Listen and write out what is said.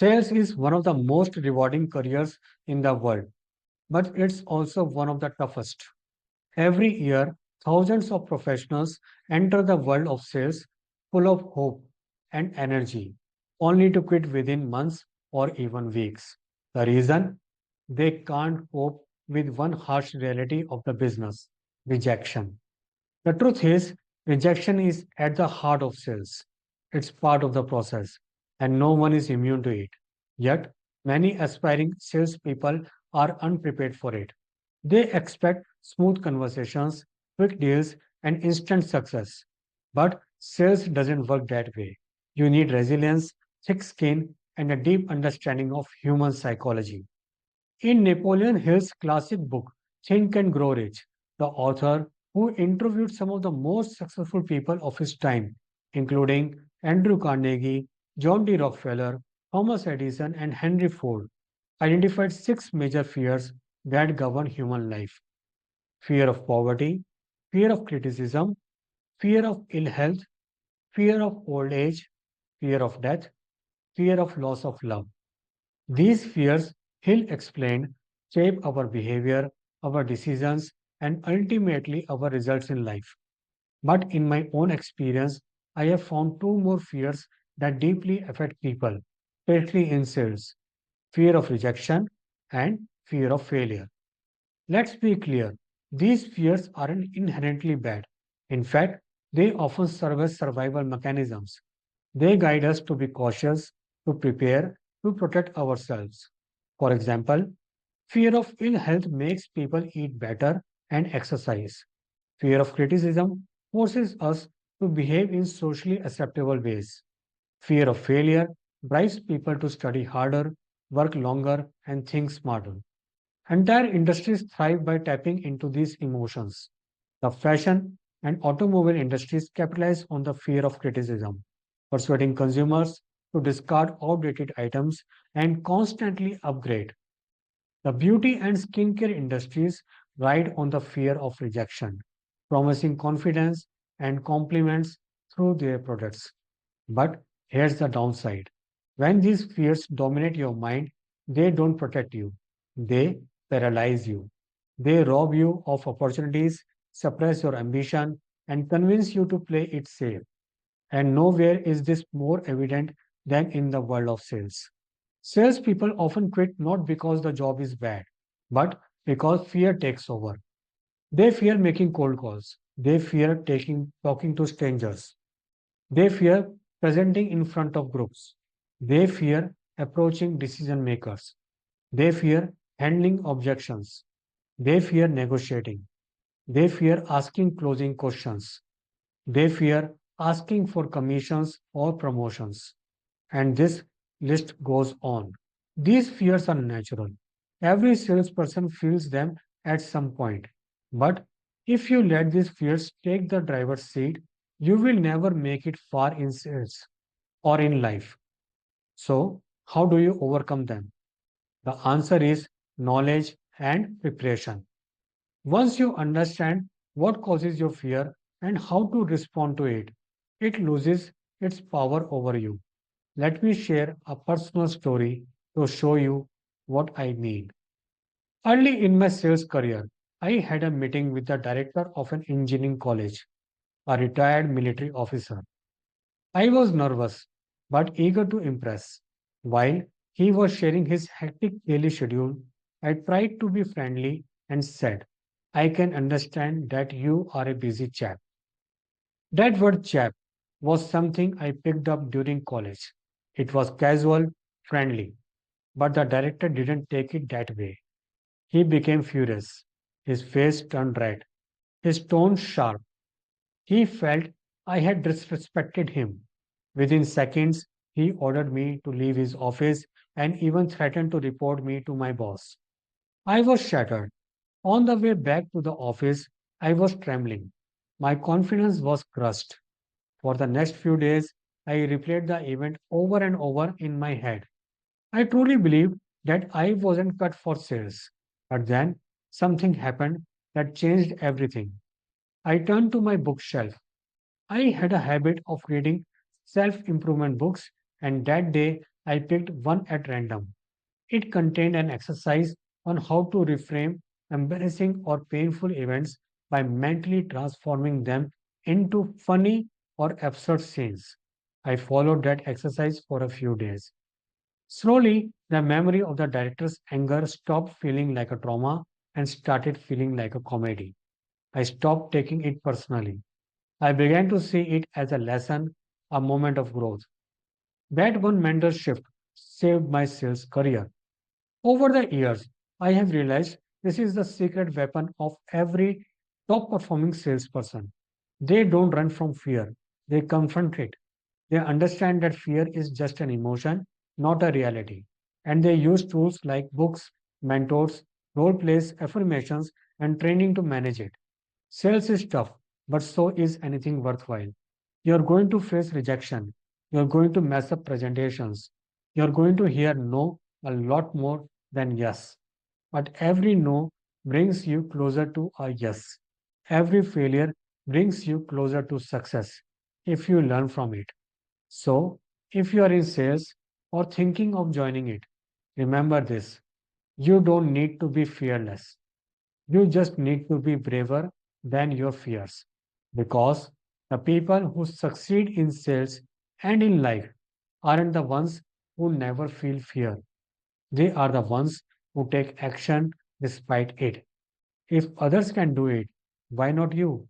Sales is one of the most rewarding careers in the world, but it's also one of the toughest. Every year, thousands of professionals enter the world of sales full of hope and energy, only to quit within months or even weeks. The reason? They can't cope with one harsh reality of the business: rejection. The truth is, rejection is at the heart of sales. It's part of the process, and no one is immune to it. Yet, many aspiring salespeople are unprepared for it. They expect smooth conversations, quick deals, and instant success. But sales doesn't work that way. You need resilience, thick skin, and a deep understanding of human psychology. In Napoleon Hill's classic book, Think and Grow Rich, the author, who interviewed some of the most successful people of his time, including Andrew Carnegie, John D. Rockefeller, Thomas Edison, and Henry Ford, identified six major fears that govern human life: fear of poverty, fear of criticism, fear of ill health, fear of old age, fear of death, fear of loss of love. These fears, Hill explained, shape our behavior, our decisions, and ultimately our results in life. But in my own experience, I have found two more fears that deeply affect people, especially in sales: fear of rejection and fear of failure. Let's be clear, these fears aren't inherently bad. In fact, they often serve as survival mechanisms. They guide us to be cautious, to prepare, to protect ourselves. For example, fear of ill health makes people eat better and exercise. Fear of criticism forces us to behave in socially acceptable ways. Fear of failure drives people to study harder, work longer, and think smarter. Entire industries thrive by tapping into these emotions. The fashion and automobile industries capitalize on the fear of criticism, persuading consumers to discard outdated items and constantly upgrade. The beauty and skincare industries ride on the fear of rejection, promising confidence and compliments through their products. But here's the downside: when these fears dominate your mind, they don't protect you, they paralyze you. They rob you of opportunities, suppress your ambition, and convince you to play it safe. And nowhere is this more evident than in the world of sales. Salespeople often quit not because the job is bad, but because fear takes over. They fear making cold calls. They fear talking to strangers. They fear presenting in front of groups. They fear approaching decision makers. They fear handling objections. They fear negotiating. They fear asking closing questions. They fear asking for commissions or promotions. And this list goes on. These fears are natural. Every salesperson feels them at some point. But if you let these fears take the driver's seat, you will never make it far in sales or in life. So, how do you overcome them? The answer is knowledge and preparation. Once you understand what causes your fear and how to respond to it, it loses its power over you. Let me share a personal story to show you what I mean. Early in my sales career, I had a meeting with the director of an engineering college, a retired military officer. I was nervous but eager to impress. While he was sharing his hectic daily schedule, I tried to be friendly and said, "I can understand that you are a busy chap." That word chap was something I picked up during college. It was casual, friendly, but the director didn't take it that way. He became furious. His face turned red, his tone sharp. He felt I had disrespected him. Within seconds, he ordered me to leave his office and even threatened to report me to my boss. I was shattered. On the way back to the office, I was trembling. My confidence was crushed. For the next few days, I replayed the event over and over in my head. I truly believed that I wasn't cut for sales. But then something happened that changed everything. I turned to my bookshelf. I had a habit of reading self improvement books, and that day I picked one at random. It contained an exercise on how to reframe embarrassing or painful events by mentally transforming them into funny or absurd scenes. I followed that exercise for a few days. Slowly, the memory of the director's anger stopped feeling like a trauma and started feeling like a comedy. I stopped taking it personally. I began to see it as a lesson, a moment of growth. That one mental shift saved my sales career. Over the years, I have realized this is the secret weapon of every top performing salesperson. They don't run from fear, they confront it. They understand that fear is just an emotion, not a reality. And they use tools like books, mentors, role plays, affirmations, and training to manage it. Sales is tough, but so is anything worthwhile. You're going to face rejection. You're going to mess up presentations. You're going to hear no a lot more than yes. But every no brings you closer to a yes. Every failure brings you closer to success if you learn from it. So, if you are in sales or thinking of joining it, remember this: you don't need to be fearless. You just need to be braver than your fears. Because the people who succeed in sales and in life aren't the ones who never feel fear. They are the ones who take action despite it. If others can do it, why not you?